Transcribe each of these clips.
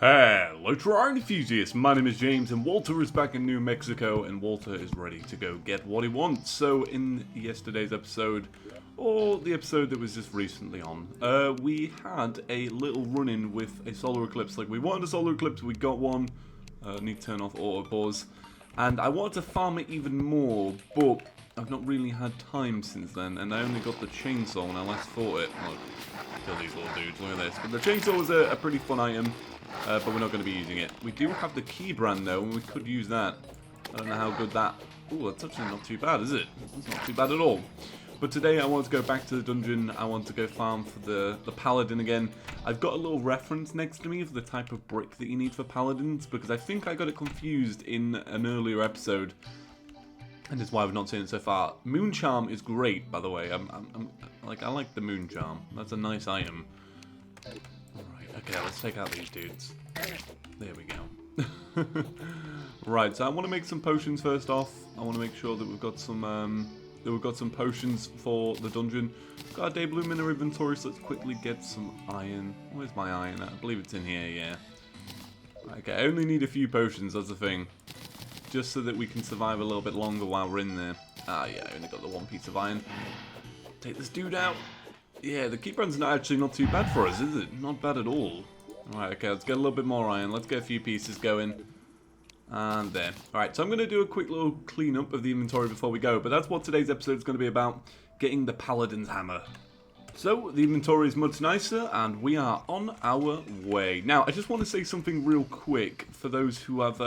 Hello Terraria enthusiasts, my name is James and Walter is back in New Mexico and Walter is ready to go get what he wants. So in yesterday's episode, or the episode that was just recently on, we had a little run-in with a solar eclipse. Like, we wanted a solar eclipse, we got one. Need to turn off auto pause. And I wanted to farm it even more, but I've not really had time since then, and I only got the chainsaw when I last fought it. Look, kill these little dudes, look at this. But the chainsaw was a pretty fun item. But we're not going to be using it. We do have the key brand though, and we could use that. I don't know how good that... Ooh, that's actually not too bad, is it? It's not too bad at all. But today I want to go back to the dungeon. I want to go farm for the paladin again. I've got a little reference next to me for the type of brick that you need for paladins, because I think I got it confused in an earlier episode. And that's why I've not seen it so far. Moon Charm is great, by the way. I like the Moon Charm. That's a nice item. Okay, let's take out these dudes. There we go. Right, so I want to make some potions first off. I want to make sure that we've got some potions for the dungeon. Got a day bloom in our inventory, so let's quickly get some iron. Where's my iron? I believe it's in here. Yeah. Okay, I only need a few potions. That's the thing, just so that we can survive a little bit longer while we're in there. Ah, yeah, I only got the one piece of iron. Take this dude out. Yeah, the key brand's actually not too bad for us, is it? Not bad at all. Alright, okay, let's get a little bit more iron. Let's get a few pieces going. And there. Alright, so I'm going to do a quick little cleanup of the inventory before we go. But that's what today's episode is going to be about. Getting the Paladin's Hammer. So, the inventory is much nicer, and we are on our way. Now, I just want to say something real quick for those who have...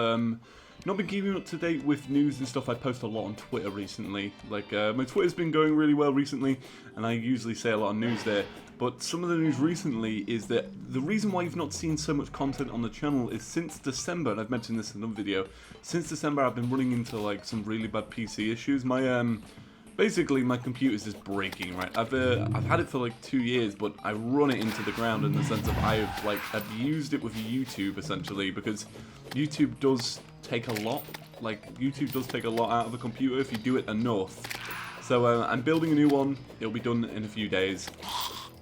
not been keeping up to date with news and stuff. I post a lot on Twitter recently. Like, my Twitter's been going really well recently, and I usually say a lot of news there. But some of the news recently is that the reason why you've not seen so much content on the channel is since December, and I've mentioned this in another video, since December I've been running into, like, some really bad PC issues. My, basically, my computer's just breaking, right? I've had it for, like, 2 years, but I run it into the ground in the sense of I've, like, abused it with YouTube, essentially, because YouTube does take a lot. Like, YouTube does take a lot out of a computer if you do it enough. So I'm building a new one. It'll be done in a few days,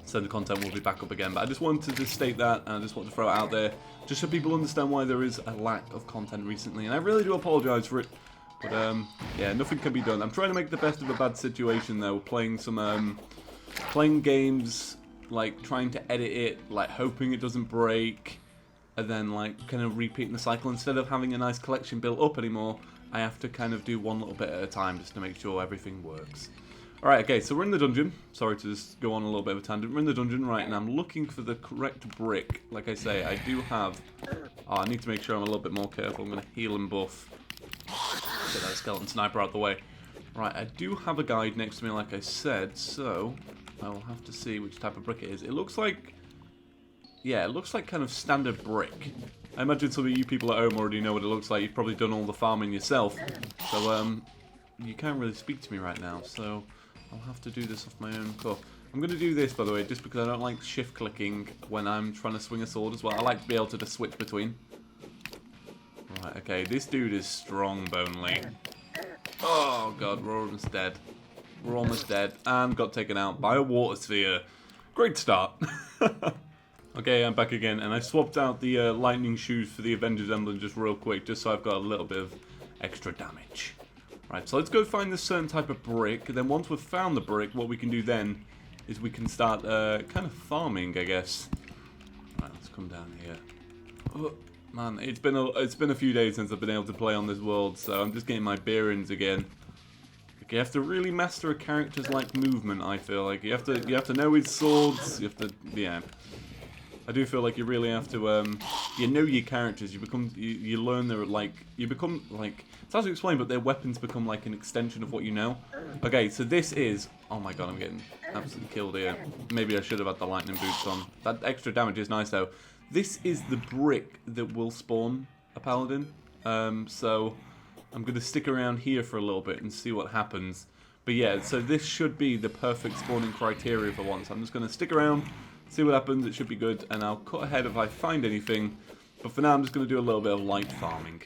so the content will be back up again. But I just wanted to state that, and I just want to throw it out there just so people understand why there is a lack of content recently, and I really do apologize for it. But yeah, nothing can be done. I'm trying to make the best of a bad situation though, playing some playing games, like trying to edit it, like hoping it doesn't break, and then like kind of repeating the cycle. Instead of having a nice collection built up anymore, I have to kind of do one little bit at a time just to make sure everything works. Alright, okay, so we're in the dungeon. Sorry to just go on a little bit of a tangent. We're in the dungeon, right, and I'm looking for the correct brick. Like I say, I do have... Oh, I need to make sure I'm a little bit more careful. I'm going to heal and buff. Get that skeleton sniper out the way. Right, I do have a guide next to me, like I said, so I will have to see which type of brick it is. It looks like... Yeah, it looks like kind of standard brick. I imagine some of you people at home already know what it looks like. You've probably done all the farming yourself. So, you can't really speak to me right now, so I'll have to do this off my own cuff. I'm going to do this, by the way, just because I don't like shift-clicking when I'm trying to swing a sword as well. I like to be able to just switch between. Right, okay, this dude is strong, Bonely. Oh, God, we're almost dead. We're almost dead, and got taken out by a water sphere. Great start. Okay, I'm back again, and I swapped out the lightning shoes for the Avengers emblem just real quick, just so I've got a little bit of extra damage. Right, so let's go find this certain type of brick, and then once we've found the brick, what we can do then is we can start kind of farming, I guess. Right, let's come down here. Oh, man, it's been a few days since I've been able to play on this world, so I'm just getting my bearings again. You have to really master a character's like movement. I feel like you have to know his swords. You have to, yeah. I do feel like you really have to, you know your characters. You learn their you become like. It's hard to explain, but their weapons become like an extension of what you know. Okay, so this is. Oh my god, I'm getting absolutely killed here. Maybe I should have had the lightning boots on. That extra damage is nice though. This is the brick that will spawn a paladin. So I'm going to stick around here for a little bit and see what happens. But yeah, so this should be the perfect spawning criteria for once. I'm just going to stick around, see what happens. It should be good, and I'll cut ahead if I find anything. But for now, I'm just going to do a little bit of light farming.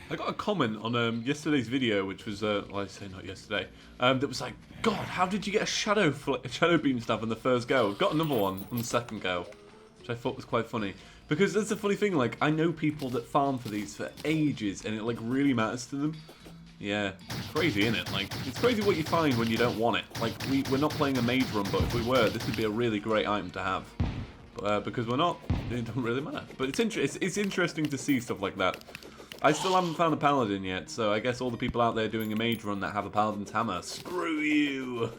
I got a comment on yesterday's video, which was, well, I say not yesterday, that was like, God, how did you get a shadow beam staff on the first go? I've got another one on the second go. which I thought was quite funny. Because that's the funny thing, like, I know people that farm for these for ages, and it, like, really matters to them. Yeah, it's crazy, isn't it? Like, it's crazy what you find when you don't want it. Like, we're not playing a mage run, but if we were, this would be a really great item to have. But, because we're not, it doesn't really matter. But it's interesting to see stuff like that. I still haven't found a paladin yet, so I guess all the people out there doing a mage run that have a paladin's hammer, screw you!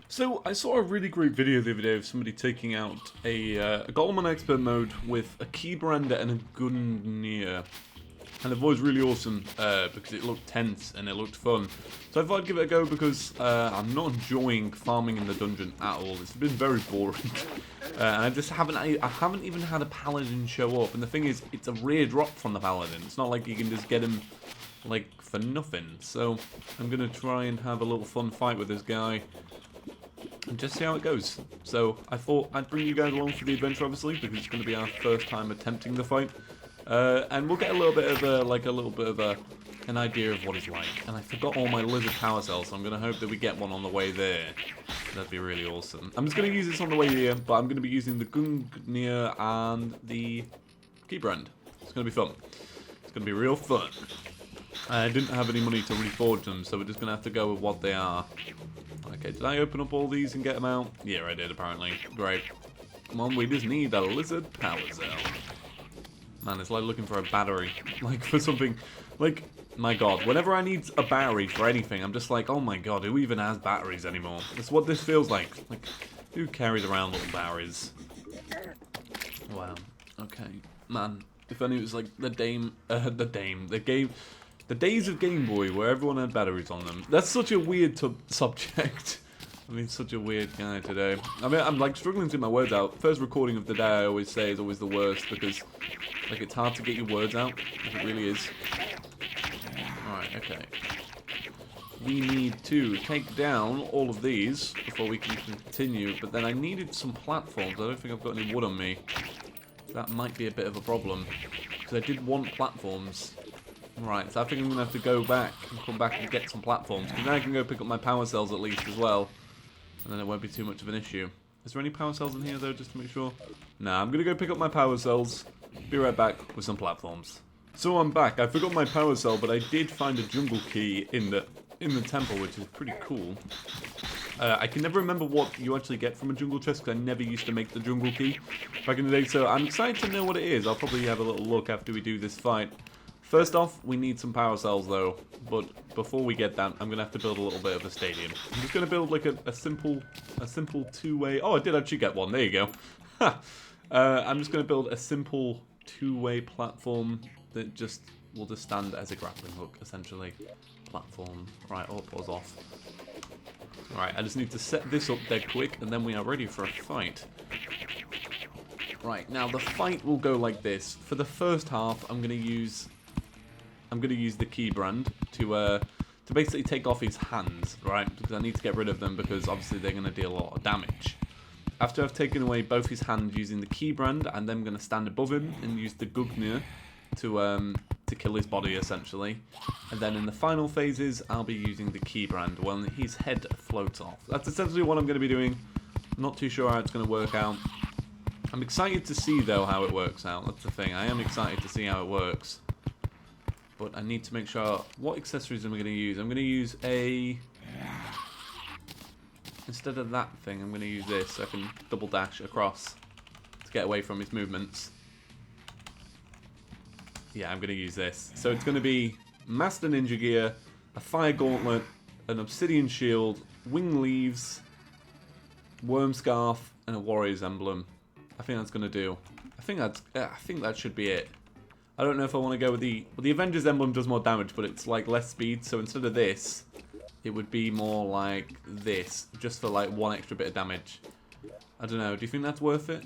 So, I saw a really great video the other day of somebody taking out a golem on expert mode with a keybrander and a Gungnir. And the voice was really awesome because it looked tense and it looked fun. So I thought I'd give it a go because I'm not enjoying farming in the dungeon at all. It's been very boring. And I haven't even had a paladin show up. And the thing is, it's a rare drop from the paladin. It's not like you can just get him, like, for nothing. So I'm going to try and have a little fun fight with this guy. And just see how it goes. So I thought I'd bring you guys along for the adventure, obviously, because it's going to be our first time attempting the fight. And we'll get a little bit of an idea of what it's like. And I forgot all my lizard power cells, so I'm going to hope that we get one on the way there. That'd be really awesome. I'm just going to use this on the way here, but I'm going to be using the Gungnir and the Keybrand. It's going to be fun. It's going to be real fun. I didn't have any money to reforge them, so we're just going to have to go with what they are. Okay, did I open up all these and get them out? Yeah, I did, apparently. Great. Come on, we just need a lizard power cell. Man, it's like looking for a battery. Like, for something... Like, my god, whenever I need a battery for anything, I'm just like, oh my god, who even has batteries anymore? That's what this feels like. Like, who carries around little batteries? Wow. Okay. Man, if only it was like the days of Game Boy where everyone had batteries on them. That's such a weird subject. I mean, such a weird guy today. I mean, I'm like struggling to get my words out. First recording of the day, I always say, is always the worst because, like, it's hard to get your words out. Like, it really is. Alright, okay. We need to take down all of these before we can continue. But then I needed some platforms. I don't think I've got any wood on me. That might be a bit of a problem. Because I did want platforms. Right, so I think I'm going to have to go back and come back and get some platforms. Because then I can go pick up my power cells at least as well. And then it won't be too much of an issue. Is there any power cells in here though, just to make sure? Nah, I'm going to go pick up my power cells. Be right back with some platforms. So I'm back. I forgot my power cell, but I did find a jungle key in the temple, which is pretty cool. I can never remember what you actually get from a jungle chest, because I never used to make the jungle key back in the day. So I'm excited to know what it is. I'll probably have a little look after we do this fight. First off, we need some power cells though, but before we get that, I'm going to have to build a little bit of a stadium. I'm just going to build like a simple two-way... Oh, I did actually get one. There you go. I'm just going to build a simple two-way platform that will just stand as a grappling hook, essentially. Platform. Right, all pause off. Right, I just need to set this up dead quick, and then we are ready for a fight. Right, now the fight will go like this. For the first half, I'm going to use the Keybrand to basically take off his hands, right? Because I need to get rid of them because obviously they're going to deal a lot of damage. After I've taken away both his hands using the Keybrand, and then I'm going to stand above him and use the Gungnir to kill his body essentially. And then in the final phases, I'll be using the Keybrand when his head floats off. That's essentially what I'm going to be doing. I'm not too sure how it's going to work out. I'm excited to see though how it works out. That's the thing. I am excited to see how it works. But I need to make sure... What accessories am I going to use? I'm going to use a... Instead of that thing, I'm going to use this so I can double dash across to get away from his movements. Yeah, I'm going to use this. So it's going to be Master Ninja Gear, a Fire Gauntlet, an Obsidian Shield, Wing Leaves, Worm Scarf, and a Warrior's Emblem. I think that's going to do. I think that should be it. I don't know if I want to go with the... Well, the Avengers Emblem does more damage, but it's like less speed. So instead of this, it would be more like this, just for like one extra bit of damage. I don't know. Do you think that's worth it?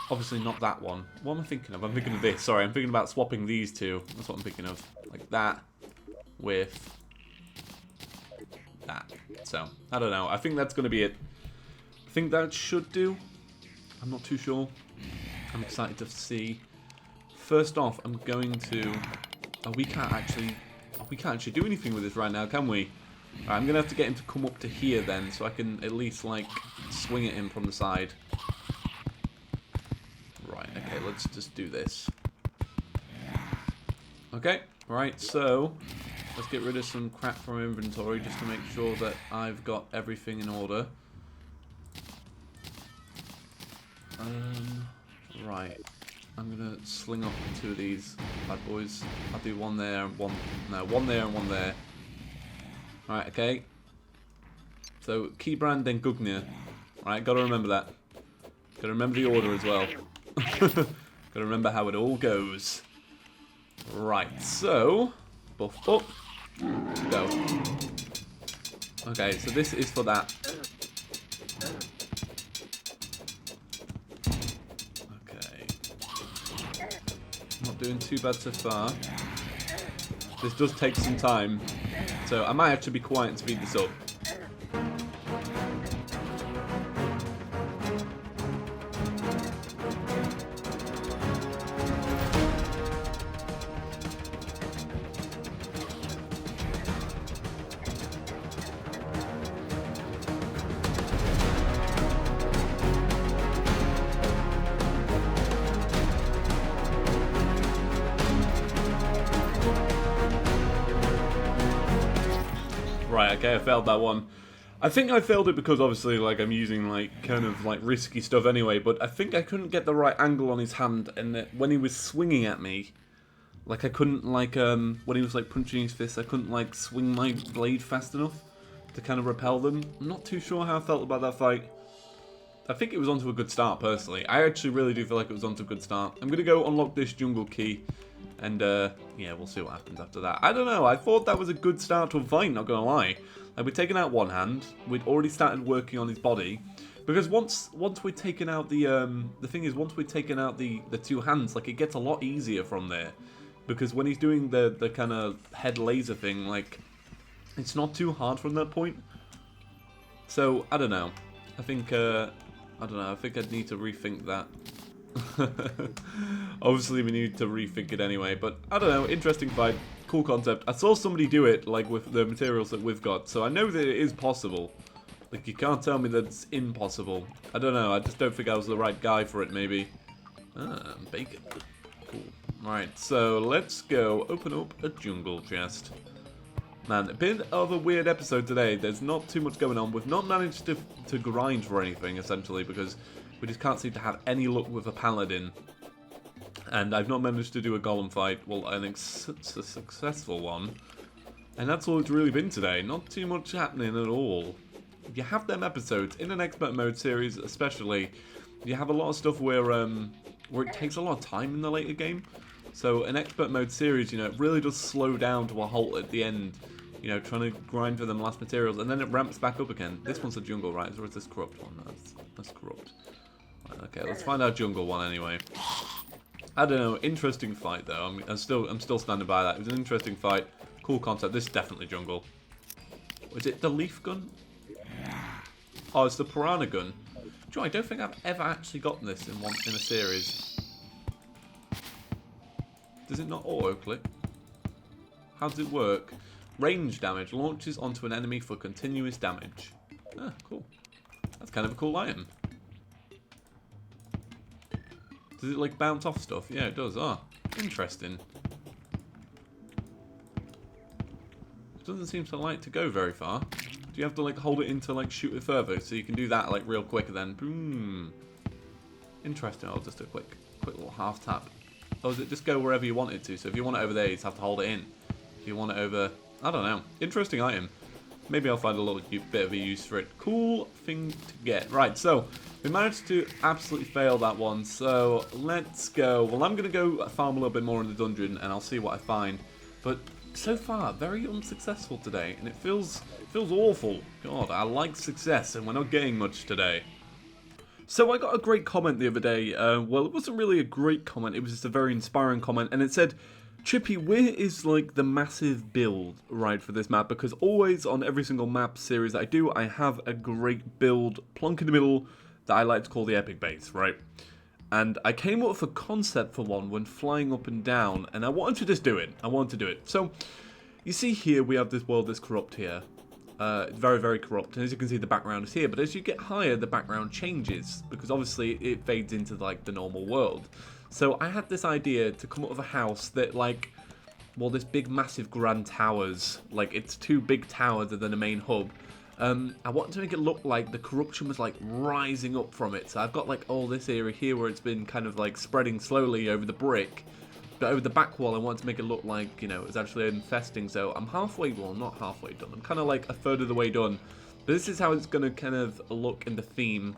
Obviously not that one. What am I thinking of? I'm thinking of this. Sorry, I'm thinking about swapping these two. That's what I'm thinking of. Like that with that. So, I don't know. I think that's going to be it. I think that should do. I'm not too sure. I'm excited to see. First off, I'm going to... we can't actually do anything with this right now, can we? Right, I'm going to have to get him to come up to here then, so I can at least, like, swing at him from the side. Right, okay, let's just do this. Okay, right, so let's get rid of some crap from inventory just to make sure that I've got everything in order. Right. I'm gonna sling up 2 of these bad boys. I'll do one there and one... No, one there and one there. Alright, okay. So, Keybrand, then Gugnia. Alright, gotta remember that. Gotta remember the order as well. Gotta remember how it all goes. Right, so... Buff up. Go. Okay, so this is for that. Not doing too bad so far. This does take some time, so I might have to be quiet and speed this up. Right, okay, I failed that one. I think I failed it because obviously, like, I'm using, like, kind of, like, risky stuff anyway, but I think I couldn't get the right angle on his hand, and that when he was swinging at me, like, I couldn't, like, when he was, like, punching his fist, I couldn't, like, swing my blade fast enough to kind of repel them. I'm not too sure how I felt about that fight. I think it was onto a good start, personally. I actually really do feel like it was onto a good start. I'm gonna go unlock this jungle key. And, yeah, we'll see what happens after that. I don't know, I thought that was a good start to a fight, not gonna lie. Like, we'd taken out one hand, we'd already started working on his body. Because once we'd taken out the thing is, once we'd taken out the 2 hands, like, it gets a lot easier from there. Because when he's doing the kind of head laser thing, like, it's not too hard from that point. So, I don't know. I think, I don't know, I think I'd need to rethink that. Obviously we need to rethink it anyway, but I don't know, interesting fight, cool concept. I saw somebody do it, like, with the materials that we've got, so I know that it is possible. Like, you can't tell me that it's impossible. I don't know, I just don't think I was the right guy for it, maybe. Ah, bacon. Cool. Right, so let's go open up a jungle chest. Man, a bit of a weird episode today. There's not too much going on. We've not managed to grind for anything, essentially, because we just can't seem to have any luck with a paladin. And I've not managed to do a golem fight. Well, I think it's a successful one. And that's all it's really been today. Not too much happening at all. You have them episodes, in an expert mode series especially, you have a lot of stuff where it takes a lot of time in the later game. So an expert mode series, you know, it really does slow down to a halt at the end. You know, trying to grind for them last materials, and then it ramps back up again. This one's a jungle, right? Or is this corrupt one? No, that's corrupt. Right, okay, let's find our jungle one anyway. I don't know. Interesting fight though. I'm still standing by that. It was an interesting fight. Cool concept. This is definitely jungle. Is it the leaf gun? Oh, it's the piranha gun. Joe, I don't think I've ever actually gotten this in a series. Does it not auto click? How does it work? Range damage launches onto an enemy for continuous damage. Ah, cool. That's kind of a cool item. Does it, like, bounce off stuff? Yeah, it does. Ah, interesting. It doesn't seem to like to go very far. Do you have to, like, hold it in to, like, shoot it further? So you can do that, like, real quick and then boom. Interesting. I'll just do a quick little half tap. Or does it just go wherever you want it to? So if you want it over there, you just have to hold it in. If you want it over... I don't know. Interesting item. Maybe I'll find a little bit of a use for it. Cool thing to get. Right, so we managed to absolutely fail that one. So let's go. Well, I'm going to go farm a little bit more in the dungeon and I'll see what I find. But so far, very unsuccessful today. And it feels awful. God, I like success and we're not getting much today. So I got a great comment the other day. Well, it wasn't really a great comment. It was just a very inspiring comment. And it said... Chippy, where is, like, the massive build, right, for this map? Because always on every single map series that I do, I have a great build plunk in the middle that I like to call the epic base, right? And I came up with a concept for one when flying up and down, and I wanted to just do it. I wanted to do it. So, you see here, we have this world that's corrupt here. It's very, very corrupt, and as you can see, the background is here, but as you get higher, the background changes, because obviously it fades into, like, the normal world. So I had this idea to come up with a house that, like, well, this big, massive grand towers, like, it's 2 big towers and then a main hub. I wanted to make it look like the corruption was, like, rising up from it. So I've got, like, all this area here where it's been kind of, like, spreading slowly over the brick. But over the back wall, I wanted to make it look like, you know, it's actually infesting. So I'm halfway, well, not halfway done. I'm kind of, like, a third of the way done. But this is how it's going to kind of look in the theme.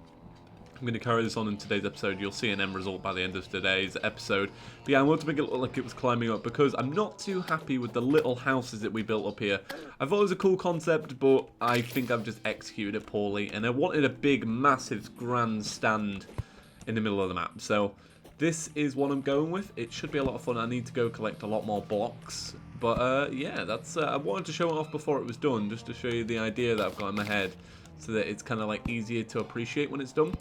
I'm going to carry this on in today's episode. You'll see an end result by the end of today's episode. But yeah, I want to make it look like it was climbing up because I'm not too happy with the little houses that we built up here. I thought it was a cool concept, but I think I've just executed it poorly. And I wanted a big, massive, grand stand in the middle of the map. So this is what I'm going with. It should be a lot of fun. I need to go collect a lot more blocks. But yeah, that's I wanted to show it off before it was done, just to show you the idea that I've got in my head, so that it's kind of like easier to appreciate when it's done.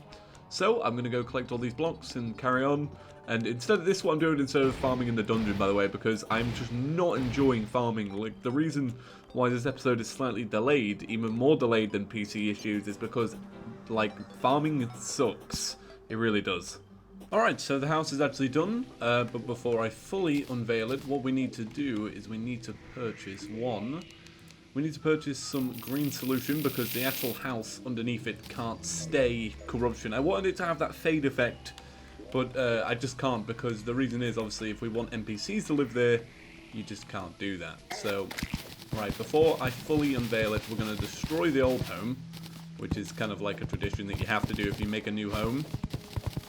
So I'm going to go collect all these blocks and carry on. And instead of this, what I'm doing instead of farming in the dungeon, by the way, because I'm just not enjoying farming. Like, the reason why this episode is slightly delayed, even more delayed than PC issues, is because, like, farming sucks. It really does. Alright, so the house is actually done, but before I fully unveil it, what we need to do is we need to purchase We need to purchase some green solution because the actual house underneath it can't stay corruption. I wanted it to have that fade effect, but I just can't, because the reason is, obviously, if we want NPCs to live there, you just can't do that. So, right, before I fully unveil it, we're going to destroy the old home, which is kind of like a tradition that you have to do if you make a new home.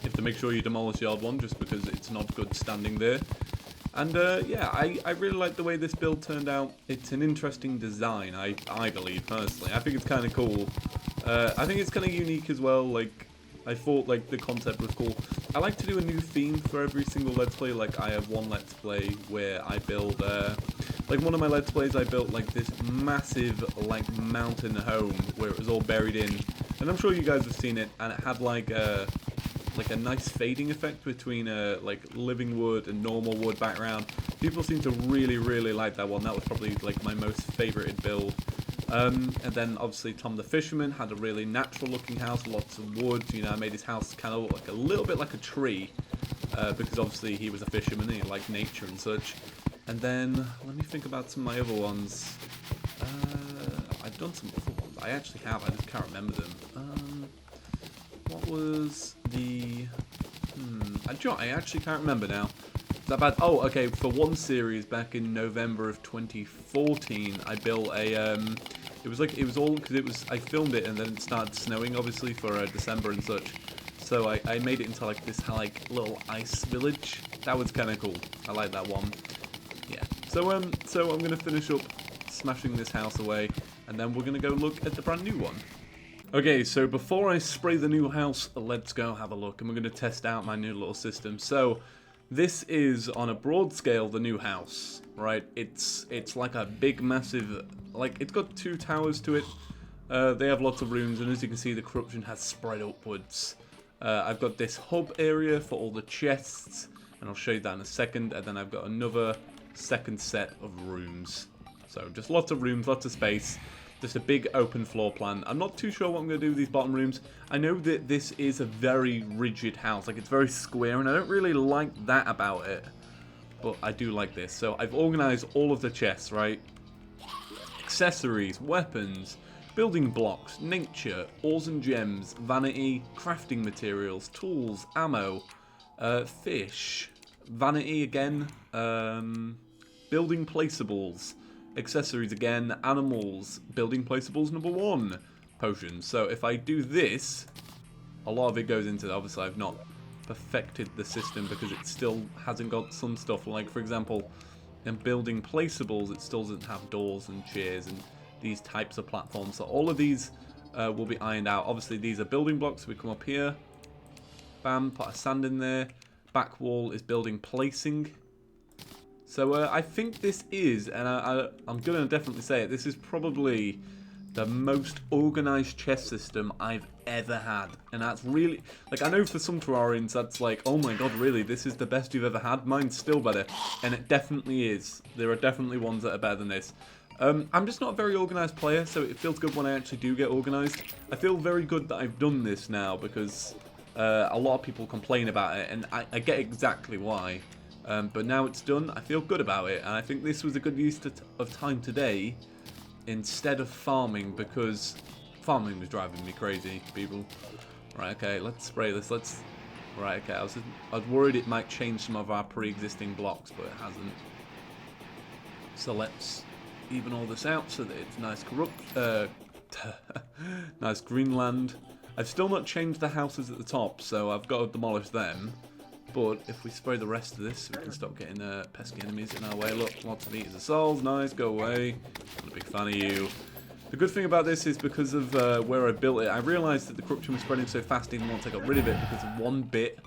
You have to make sure you demolish the old one, just because it's not good standing there. And yeah, I really like the way this build turned out. It's an interesting design, I believe, personally. I think it's kind of cool. I think it's kind of unique as well. Like, I thought, like, the concept was cool. I like to do a new theme for every single Let's Play. Like, I have one Let's Play where I build, like, one of my Let's Plays, I built, like, this massive, like, mountain home where it was all buried in. And I'm sure you guys have seen it, and it had, like a nice fading effect between like living wood and normal wood background. People seem to really, really like that one. That was probably like my most favorited build. And then obviously Tom the Fisherman had a really natural looking house, lots of wood. You know, I made his house kind of look like a little bit like a tree, because obviously he was a fisherman and he liked nature and such. And then let me think about some of my other ones. I've done some other ones. I actually have. I just can't remember them. What was the... I actually can't remember now. Is that bad? Oh, okay, for one series back in November of 2014, I built a... it was all... because I filmed it and then it started snowing, obviously, for December and such. So I made it into, like, this, like, little ice village. That was kind of cool. I like that one. Yeah. So I'm going to finish up smashing this house away, and then we're going to go look at the brand new one. Okay, so before I spray the new house, let's go have a look, and we're going to test out my new little system. So, this is, on a broad scale, the new house, right? It's like a big, massive, like, it's got 2 towers to it. They have lots of rooms, and as you can see, the corruption has spread upwards. I've got this hub area for all the chests, and I'll show you that in a second, and then I've got another second set of rooms. So, just lots of rooms, lots of space. Just a big open floor plan. I'm not too sure what I'm going to do with these bottom rooms. I know that this is a very rigid house. Like, it's very square, and I don't really like that about it. But I do like this. So I've organized all of the chests, right? Accessories, weapons, building blocks, nature, ores and gems, vanity, crafting materials, tools, ammo, fish, vanity again, building placeables, accessories again, animals, building placeables number 1, potions. So if I do this, a lot of it goes into, obviously I've not perfected the system because it still hasn't got some stuff, like for example, in building placeables, it still doesn't have doors and chairs and these types of platforms. So all of these will be ironed out. Obviously these are building blocks, so we come up here, bam, put a sand in there, back wall is building placing. So I think this is, and I'm going to definitely say it, this is probably the most organized chess system I've ever had. And that's really, like, I know for some Terrarians that's like, oh my god, really, this is the best you've ever had? Mine's still better. And it definitely is. There are definitely ones that are better than this. I'm just not a very organised player, so it feels good when I actually do get organised. I feel very good that I've done this now because a lot of people complain about it, and I get exactly why. But now it's done, I feel good about it, and I think this was a good use of time today instead of farming, because farming was driving me crazy, people. Right, okay, let's spray this. Right, okay, I was worried it might change some of our pre-existing blocks, but it hasn't. So let's even all this out so that it's nice nice greenland. I've still not changed the houses at the top, so I've got to demolish them. But if we spray the rest of this, we can stop getting pesky enemies in our way. Look, lots of eaters of souls. Nice, go away. I'm a big fan of you. The good thing about this is because of where I built it, I realised that the corruption was spreading so fast even once I got rid of it because of one bit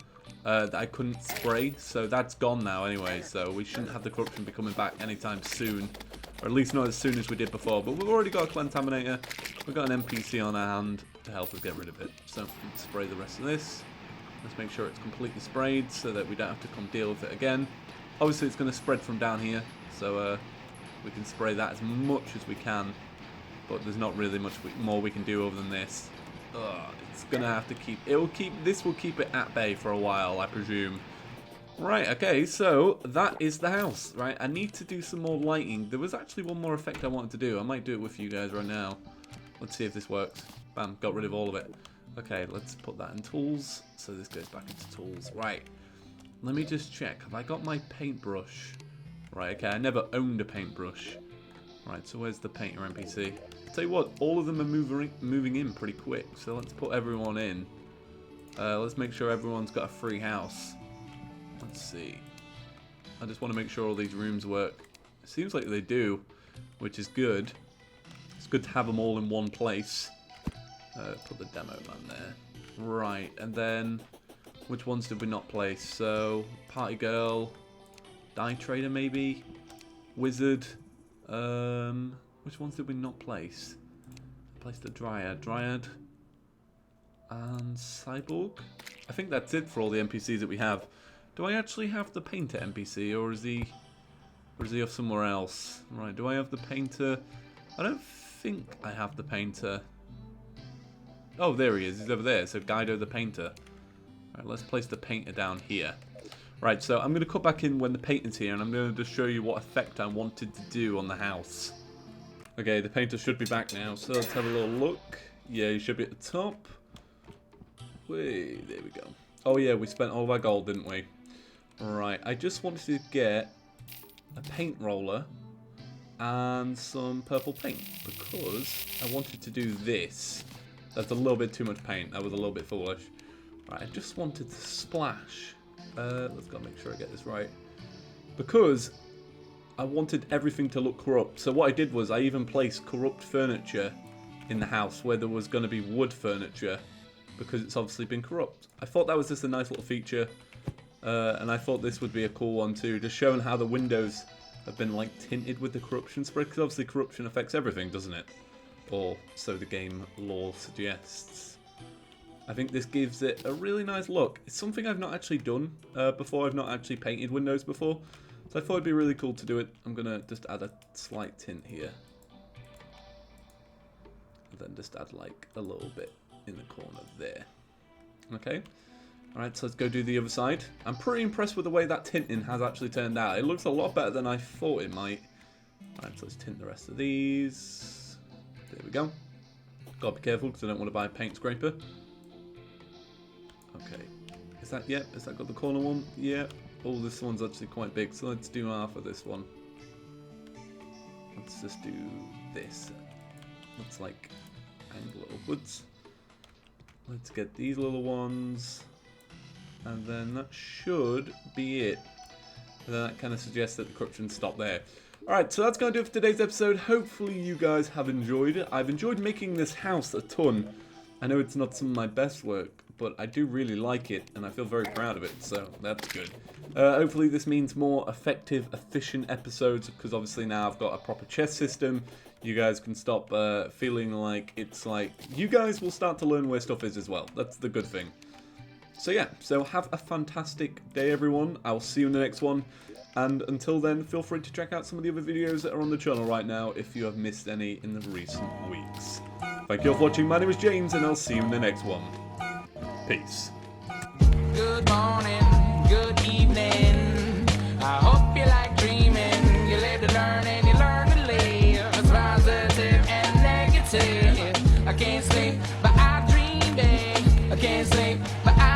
that I couldn't spray. So that's gone now anyway, so we shouldn't have the corruption be coming back anytime soon. Or at least not as soon as we did before. But we've already got a contaminator. We've got an NPC on our hand to help us get rid of it. So let's spray the rest of this. Let's make sure it's completely sprayed so that we don't have to come deal with it again. Obviously it's going to spread from down here, so we can spray that as much as we can. But there's not really much more we can do other than this. It's going to have to keep... This will keep it at bay for a while, I presume. Right, okay, so that is the house, right? I need to do some more lighting. There was actually one more effect I wanted to do. I might do it with you guys right now. Let's see if this works. Bam, got rid of all of it. Okay, let's put that in tools. So this goes back into tools. Right, let me just check. Have I got my paintbrush? Right, okay, I never owned a paintbrush. Right, so where's the painter NPC? Tell you what, all of them are moving in pretty quick. So let's put everyone in. Let's make sure everyone's got a free house. Let's see. I just want to make sure all these rooms work. It seems like they do, which is good. It's good to have them all in one place. Put the demo man there. Right, and then which ones did we not place? So, party girl, dye trader maybe, wizard. Which ones did we not place? Placed the dryad, and cyborg. I think that's it for all the NPCs that we have. Do I actually have the painter NPC, or is he off somewhere else? Right, do I have the painter? I don't think I have the painter. Oh, there he is. He's over there. So Guido the painter. Right, let's place the painter down here. Right, so I'm going to cut back in when the painter's here, and I'm going to just show you what effect I wanted to do on the house. Okay, the painter should be back now, so let's have a little look. Yeah, he should be at the top. Wait, there we go. Oh yeah, we spent all of our gold, didn't we? Right, I just wanted to get a paint roller and some purple paint because I wanted to do this. That's a little bit too much paint. That was a little bit foolish. Right, I just wanted to splash. Let's go make sure I get this right. Because I wanted everything to look corrupt. So what I did was I even placed corrupt furniture in the house where there was going to be wood furniture because it's obviously been corrupt. I thought that was just a nice little feature. And I thought this would be a cool one too, just showing how the windows have been like tinted with the corruption spread, because obviously corruption affects everything, doesn't it? Or so the game lore suggests. I think this gives it a really nice look. It's something I've not actually done before. I've not actually painted windows before, so I thought it'd be really cool to do it. I'm gonna just add a slight tint here, and then just add like a little bit in the corner there. Okay. Alright, so let's go do the other side. I'm pretty impressed with the way that tinting has actually turned out. It looks a lot better than I thought it might. Alright, so let's tint the rest of these. There we go. Gotta be careful because I don't want to buy a paint scraper. Okay. Is that, yep, has that got the corner one? Yep. Oh, this one's actually quite big, so let's do half of this one. Let's just do this. Looks like angle upwards. Let's get these little ones. And then that should be it. And then that kind of suggests that the corruption stopped there. Alright, so that's going to do it for today's episode. Hopefully you guys have enjoyed it. I've enjoyed making this house a ton. I know it's not some of my best work, but I do really like it, and I feel very proud of it, so that's good. Hopefully this means more effective, efficient episodes, because obviously now I've got a proper chess system. You guys can stop feeling like it's like... You guys will start to learn where stuff is as well. That's the good thing. So yeah, so have a fantastic day everyone. I'll see you in the next one. And until then, feel free to check out some of the other videos that are on the channel right now if you have missed any in the recent weeks. Thank you all for watching. My name is James, and I'll see you in the next one. Peace. Good morning, good evening. I hope you like dreaming. You live to learn and you learn to live. It's positive and negative. I can't sleep, but I dream big. I can't sleep, but I